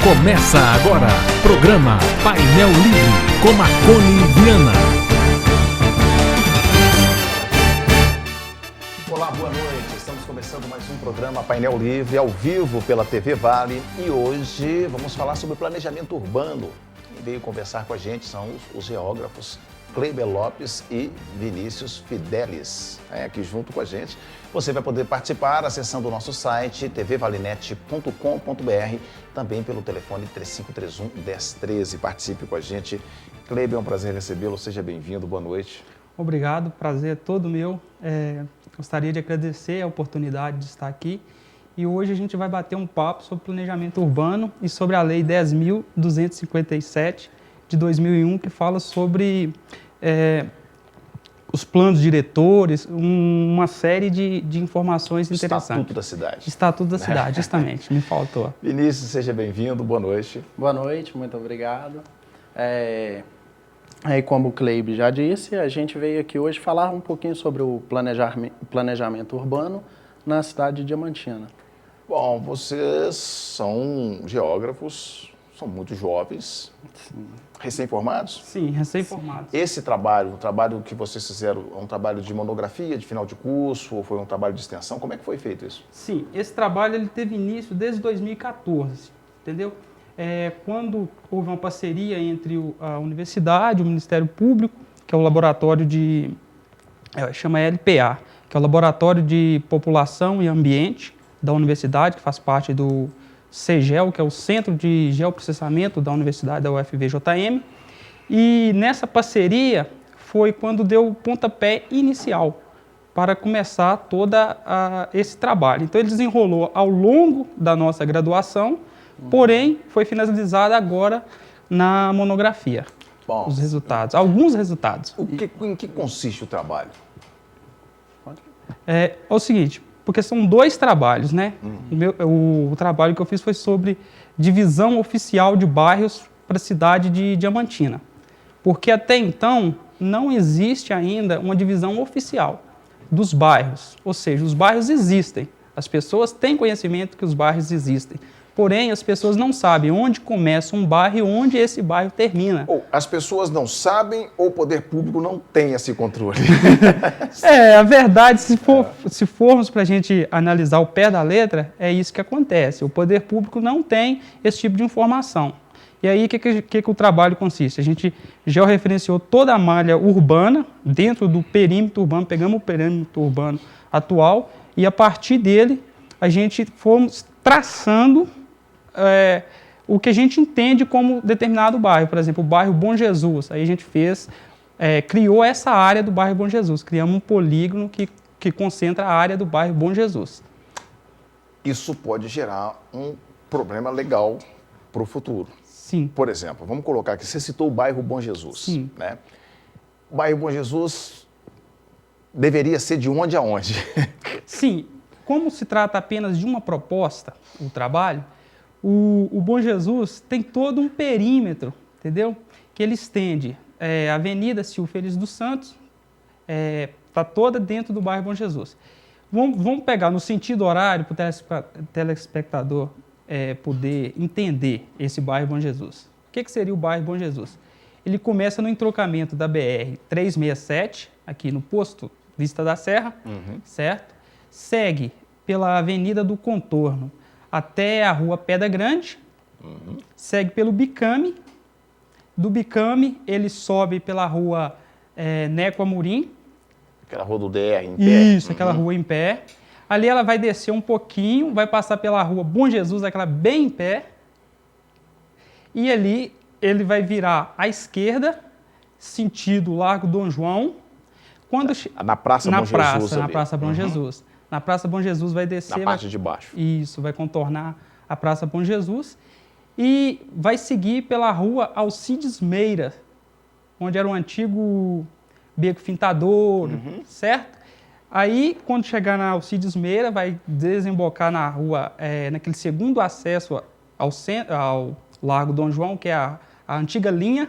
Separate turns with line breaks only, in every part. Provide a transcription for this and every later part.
Começa agora, programa Painel Livre, com Marconi Viana.
Olá, boa noite. Estamos começando mais um programa Painel Livre, ao vivo pela TV Vale. E hoje vamos falar sobre planejamento urbano. Quem veio conversar com a gente são os geógrafos Kleiber Lopes e Vinícius Fidelis. Aqui junto com a gente. Você vai poder participar acessando o nosso site tvvalenet.com.br, também pelo telefone 3531-1013. Participe com a gente. Kleiber, é um prazer recebê-lo. Seja bem-vindo. Boa noite.
Obrigado, prazer é todo meu. Gostaria de agradecer a oportunidade de estar aqui. E hoje a gente vai bater um papo sobre planejamento urbano e sobre a Lei 10.257 de 2001, que fala sobre os planos diretores, uma série de informações interessantes.
Estatuto da cidade.
Estatuto da cidade, justamente, me faltou.
Vinícius, seja bem-vindo, boa noite.
Boa noite, muito obrigado. Aí, como o Kleiber já disse, a gente veio aqui hoje falar um pouquinho sobre o planejamento urbano na cidade de Diamantina.
Bom, vocês são geógrafos, são muito jovens, recém-formados?
Sim, recém-formados.
Esse trabalho, o trabalho que vocês fizeram, é um trabalho de monografia, de final de curso, ou foi um trabalho de extensão? Como é que foi feito isso?
Sim, esse trabalho ele teve início desde 2014, entendeu? Quando houve uma parceria entre a universidade, o Ministério Público, que é o laboratório chama LPA, que é o Laboratório de População e Ambiente da universidade, que faz parte do CEGEL, que é o Centro de Geoprocessamento da Universidade da UFVJM. E nessa parceria foi quando deu o pontapé inicial para começar todo esse trabalho. Então ele desenrolou ao longo da nossa graduação, porém foi finalizado agora na monografia.
Bom,
os resultados, alguns resultados.
Em que consiste o trabalho?
É o seguinte, porque são dois trabalhos, né? O trabalho que eu fiz foi sobre divisão oficial de bairros para a cidade de Diamantina. Porque até então não existe ainda uma divisão oficial dos bairros. Ou seja, os bairros existem. As pessoas têm conhecimento que os bairros existem. Porém, as pessoas não sabem onde começa um bairro e onde esse bairro termina.
Ou as pessoas não sabem ou o poder público não tem esse controle?
A verdade, se formos para a gente analisar o pé da letra, é isso que acontece. O poder público não tem esse tipo de informação. E aí, o que o trabalho consiste? A gente georreferenciou toda a malha urbana dentro do perímetro urbano, pegamos o perímetro urbano atual e, a partir dele, a gente fomos traçando o que a gente entende como determinado bairro. Por exemplo, o bairro Bom Jesus. Aí a gente criou essa área do bairro Bom Jesus. Criamos um polígono que concentra a área do bairro Bom Jesus.
Isso pode gerar um problema legal para o futuro.
Sim.
Por exemplo, vamos colocar aqui, você citou o bairro Bom Jesus.
Sim.
Né? O bairro Bom Jesus deveria ser de onde a onde?
Sim. Como se trata apenas de uma proposta, o trabalho, o Bom Jesus tem todo um perímetro, entendeu? Que ele estende a Avenida Silvio Feliz dos Santos, está toda dentro do bairro Bom Jesus. Vamos pegar no sentido horário para o telespectador poder entender esse bairro Bom Jesus. O que seria o bairro Bom Jesus? Ele começa no entrocamento da BR-367, aqui no posto Vista da Serra, certo? Segue pela Avenida do Contorno até a Rua Pedra Grande, segue pelo Bicame, do Bicame ele sobe pela Rua Neco Amorim.
Aquela rua do DR em pé.
Isso, aquela rua em pé. Ali ela vai descer um pouquinho, vai passar pela Rua Bom Jesus, aquela bem em pé, e ali ele vai virar à esquerda, sentido Largo Dom João.
Na Praça Bom Jesus.
Na Praça Bom Jesus. Na Praça Bom Jesus vai descer...
Na parte de baixo.
Isso, vai contornar a Praça Bom Jesus e vai seguir pela Rua Alcides Meira, onde era um antigo beco fintadouro, certo? Aí, quando chegar na Alcides Meira, vai desembocar na rua, naquele segundo acesso ao Largo Dom João, que é a antiga linha.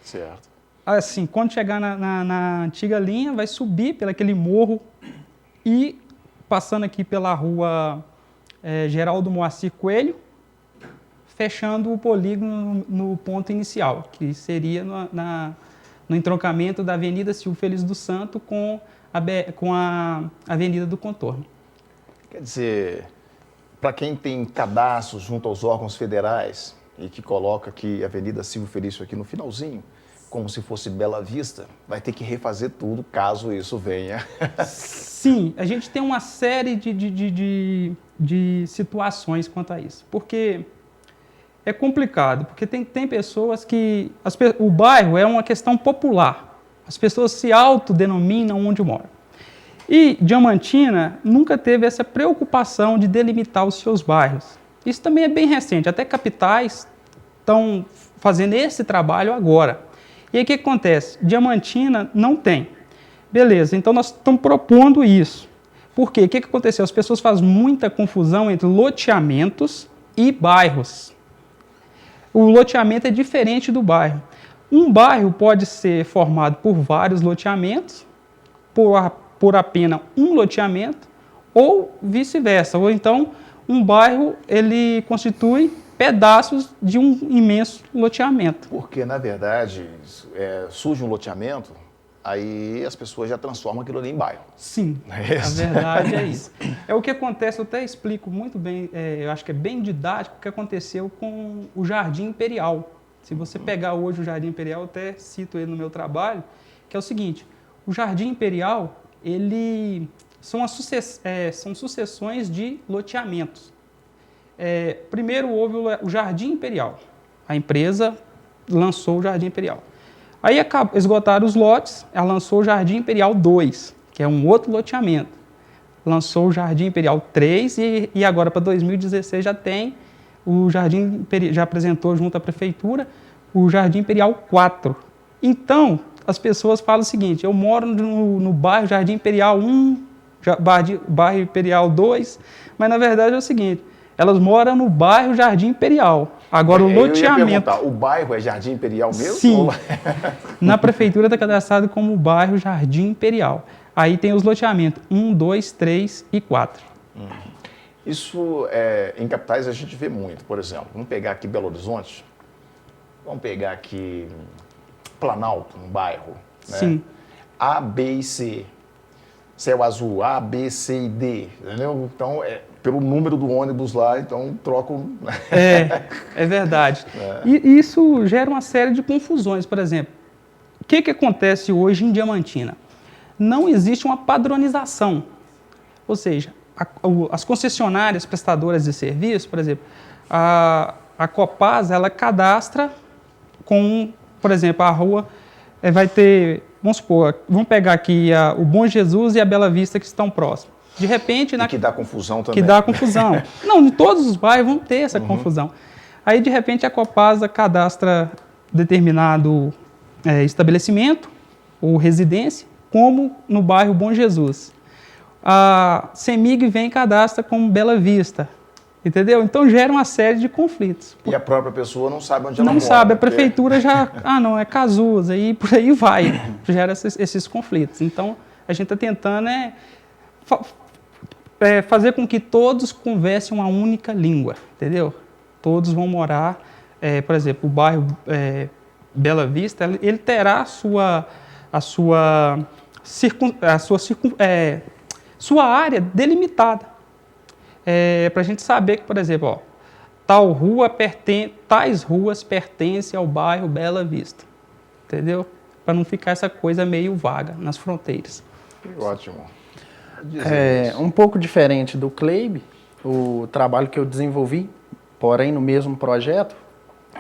Certo.
Assim, quando chegar na antiga linha, vai subir pelo aquele morro e passando aqui pela rua Geraldo Moacir Coelho, fechando o polígono no ponto inicial, que seria no entroncamento da Avenida Silvio Feliz do Santo com a Avenida do Contorno.
Quer dizer, para quem tem cadastro junto aos órgãos federais e que coloca aqui a Avenida Silvio Felício aqui no finalzinho, como se fosse Bela Vista, vai ter que refazer tudo caso isso venha.
Sim, a gente tem uma série de situações quanto a isso, porque é complicado, porque tem pessoas que... o bairro é uma questão popular, as pessoas se autodenominam onde moram. E Diamantina nunca teve essa preocupação de delimitar os seus bairros. Isso também é bem recente, até capitais estão fazendo esse trabalho agora. E aí o que acontece? Diamantina não tem. Beleza, então nós estamos propondo isso. Por quê? O que aconteceu? As pessoas fazem muita confusão entre loteamentos e bairros. O loteamento é diferente do bairro. Um bairro pode ser formado por vários loteamentos, por apenas um loteamento, ou vice-versa. Ou então, um bairro ele constitui pedaços de um imenso loteamento.
Porque, na verdade, surge um loteamento, aí as pessoas já transformam aquilo ali em bairro.
Sim, a verdade é isso. É o que acontece, eu até explico muito bem, eu acho que é bem didático o que aconteceu com o Jardim Imperial. Se você pegar hoje o Jardim Imperial, eu até cito ele no meu trabalho, que é o seguinte, o Jardim Imperial, ele são sucessões de loteamentos. Primeiro houve o Jardim Imperial. A empresa lançou o Jardim Imperial. Aí esgotaram os lotes, ela lançou o Jardim Imperial 2, que é um outro loteamento. Lançou o Jardim Imperial 3 e agora para 2016 já tem o Jardim já apresentou junto à prefeitura o Jardim Imperial 4. Então, as pessoas falam o seguinte, eu moro no bairro Jardim Imperial 1, bairro Imperial 2, mas na verdade é o seguinte, elas moram no bairro Jardim Imperial. Agora, o loteamento...
o bairro é Jardim Imperial mesmo?
Sim. Na prefeitura está cadastrado como bairro Jardim Imperial. Aí tem os loteamentos 1, 2, 3 e 4.
Isso, em capitais, a gente vê muito. Por exemplo, vamos pegar aqui Belo Horizonte, vamos pegar aqui Planalto, um bairro. Né?
Sim.
A, B e C. Céu azul, A, B, C e D. Entendeu? Então, pelo número do ônibus lá, então trocam.
É verdade. E isso gera uma série de confusões. Por exemplo, o que acontece hoje em Diamantina? Não existe uma padronização. Ou seja, as concessionárias prestadoras de serviço, por exemplo, a Copasa, ela cadastra com, por exemplo, a rua vai ter, vamos supor, vamos pegar aqui o Bom Jesus e a Bela Vista que estão próximos. De repente...
que dá confusão também.
Que dá confusão. Não, em todos os bairros vão ter essa confusão. Aí, de repente, a Copasa cadastra determinado estabelecimento ou residência, como no bairro Bom Jesus. A CEMIG vem e cadastra como Bela Vista. Entendeu? Então, gera uma série de conflitos.
E a própria pessoa não sabe onde ela mora.
Não sabe, a prefeitura já... não, é Casusa, e por aí vai. Gera esses conflitos. Então, a gente está tentando fazer com que todos conversem uma única língua, entendeu? Todos vão morar, por exemplo, o bairro Bela Vista, ele terá sua área delimitada. Para a gente saber que, por exemplo, tais ruas pertencem ao bairro Bela Vista, entendeu? Para não ficar essa coisa meio vaga nas fronteiras.
Ótimo.
Um pouco diferente do CLEIB, o trabalho que eu desenvolvi, porém no mesmo projeto,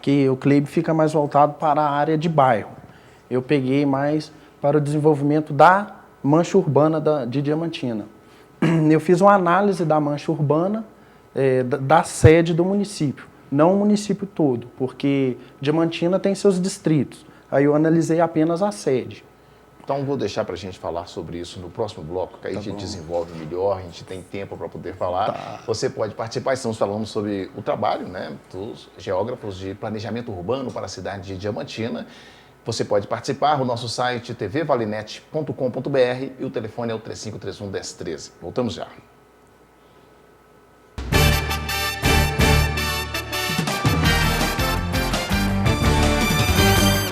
que o CLEIB fica mais voltado para a área de bairro. Eu peguei mais para o desenvolvimento da mancha urbana de Diamantina. Eu fiz uma análise da mancha urbana da sede do município, não o município todo, porque Diamantina tem seus distritos. Aí eu analisei apenas a sede.
Então, vou deixar para a gente falar sobre isso no próximo bloco, que aí a gente desenvolve melhor, a gente tem tempo para poder falar. Você pode participar, estamos falando sobre o trabalho, né, dos geógrafos de planejamento urbano para a cidade de Diamantina. Você pode participar, o nosso site tvvalinet.com.br e o telefone é o 3531-1013. Voltamos já.